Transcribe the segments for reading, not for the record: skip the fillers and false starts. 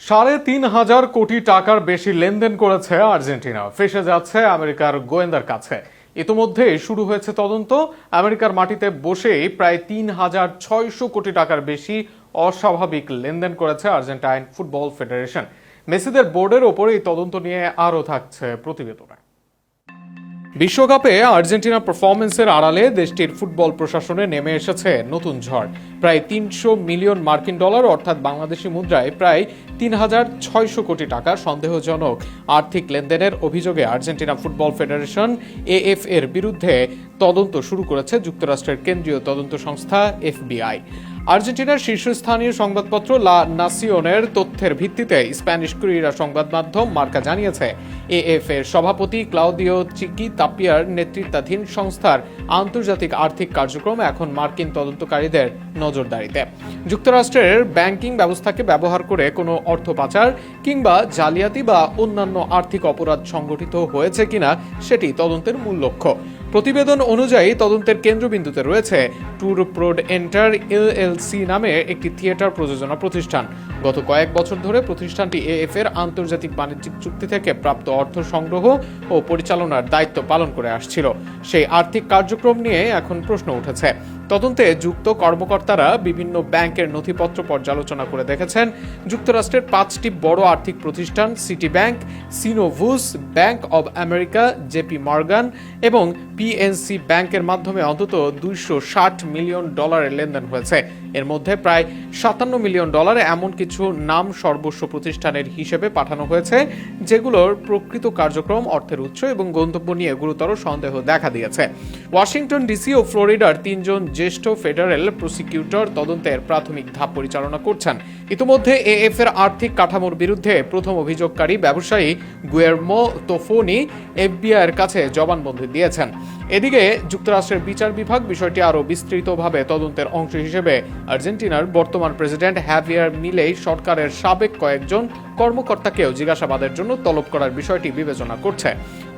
৩,৫০০ কোটি টাকার বেশি লেনদেন করেছে আর্জেন্টিনা, ফেঁসে যাচ্ছে আমেরিকার গোয়েন্দার কাছে। ইতোমধ্যে শুরু হয়েছে তদন্ত। আমেরিকার মাটিতে বসেই প্রায় ৩,৬০০ কোটি টাকার বেশি অস্বাভাবিক লেনদেন করেছে আর্জেন্টাইন ফুটবল ফেডারেশন। মেসিদের বোর্ডের ওপর এই তদন্ত নিয়ে আরও থাকছে প্রতিবেদনে। বিশ্বকাপে আর্জেন্টিনার পারফরমেন্সের আড়ালে দেশটির ফুটবল প্রশাসনে নেমে এসেছে নতুন ঝড়। প্রায় ৩০০ মিলিয়ন মার্কিন ডলার অর্থাৎ বাংলাদেশি মুদ্রায় প্রায় ৩,৬০০ কোটি টাকা সন্দেহজনক আর্থিক লেনদেনের অভিযোগে আর্জেন্টিনা ফুটবল ফেডারেশন এএফ এর বিরুদ্ধে তদন্ত শুরু করেছে যুক্তরাষ্ট্রের কেন্দ্রীয় তদন্ত সংস্থা এফবিআই। আর্জেন্টিনার শীর্ষস্থানীয় সংবাদপত্র লা নাসিওনের তথ্যের ভিত্তিতে স্প্যানিশ ক্রীড়া সংবাদ মাধ্যম মার্কা জানিয়েছে, এএফ এর সভাপতি ক্লাউদিও চিকি তাপিয়ার নেতৃত্বাধীন সংস্থার আন্তর্জাতিক আর্থিক কার্যক্রম এখন মার্কিন তদন্তকারীদের নজরদারিতে। যুক্তরাষ্ট্রের ব্যাংকিং ব্যবস্থাকে ব্যবহার করে কোনো অর্থ পাচার কিংবা জালিয়াতি বা অন্যান্য আর্থিক অপরাধ সংগঠিত হয়েছে কিনা সেটি তদন্তের মূল লক্ষ্য। প্রতিবেদন অনুযায়ী তদন্তের কেন্দ্রবিন্দুতে রয়েছে ট্যুর প্রোড এন্টার এলএলসি নামে একটি থিয়েটার প্রযোজনা প্রতিষ্ঠান। গত কয়েক বছর ধরে প্রতিষ্ঠানটি এএফ এর আন্তর্জাতিক বাণিজ্যিক চুক্তি থেকে প্রাপ্ত অর্থ সংগ্রহ ও পরিচালনার দায়িত্ব পালন করে আসছিল। সেই আর্থিক কার্যক্রম নিয়ে এখন প্রশ্ন উঠেছে। তদন্তে যুক্ত কর্মকর্তারা বিভিন্ন ব্যাংকের নথিপত্র পর্যালোচনা করে দেখেছেন যুক্তরাষ্ট্রের ৫টি বড় আর্থিক প্রতিষ্ঠান Citi bank, Synovus, Bank of America, JP Morgan এবং পিএনসি ব্যাংকের মাধ্যমে অন্তত ২৬০ মিলিয়ন ডলারের লেনদেন হয়েছে। এর মধ্যে প্রায় ৫৭ মিলিয়ন ডলার এমন কিছু নাম সর্বস্ব প্রতিষ্ঠানের হিসেবে পাঠানো হয়েছে যেগুলোর প্রকৃত কার্যক্রম, অর্থের উৎস এবং গন্তব্য নিয়ে গুরুতর সন্দেহ দেখা দিয়েছে। ওয়াশিংটন ডিসি ও ফ্লোরিডার ৩ জন জ্যেষ্ঠ ফেডারেল প্রসিকিউটর তদন্তের প্রাথমিক ধাপ পরিচালনা করছেন। ইতিমধ্যে এএফ এর আর্থিক কাঠামোর বিরুদ্ধে প্রথম অভিযোগকারী ব্যবসায়ী গুয়েরমো তোফোনি এফবিআই এর কাছে জবানবন্দি দিয়েছেন। এদিকে যুক্তরাষ্ট্রের বিচার বিভাগ বিষয়টি আরও বিস্তৃতভাবে তদন্তের অংশ হিসেবে আর্জেন্টিনার বর্তমান প্রেসিডেন্ট হ্যাভিয়ার মিলেই সরকারের সাবেক কয়েকজন কর্মকর্তাকেও জিজ্ঞাসাবাদের জন্য তলব করার বিষয়টি বিবেচনা করছে।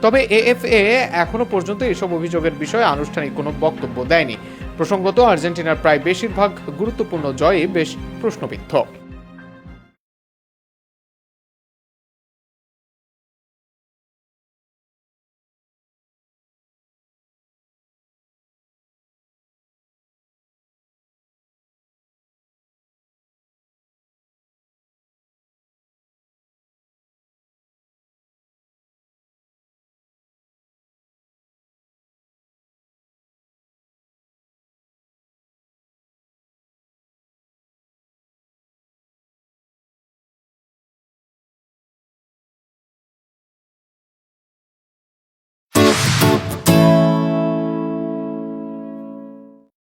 তবে এএফএ এখনো পর্যন্ত এসব অভিযোগের বিষয়ে আনুষ্ঠানিক কোনো বক্তব্য দেয়নি। প্রসঙ্গত, আর্জেন্টিনার প্রায় বেশিরভাগ গুরুত্বপূর্ণ জয়ই বেশ প্রশ্নবিদ্ধ।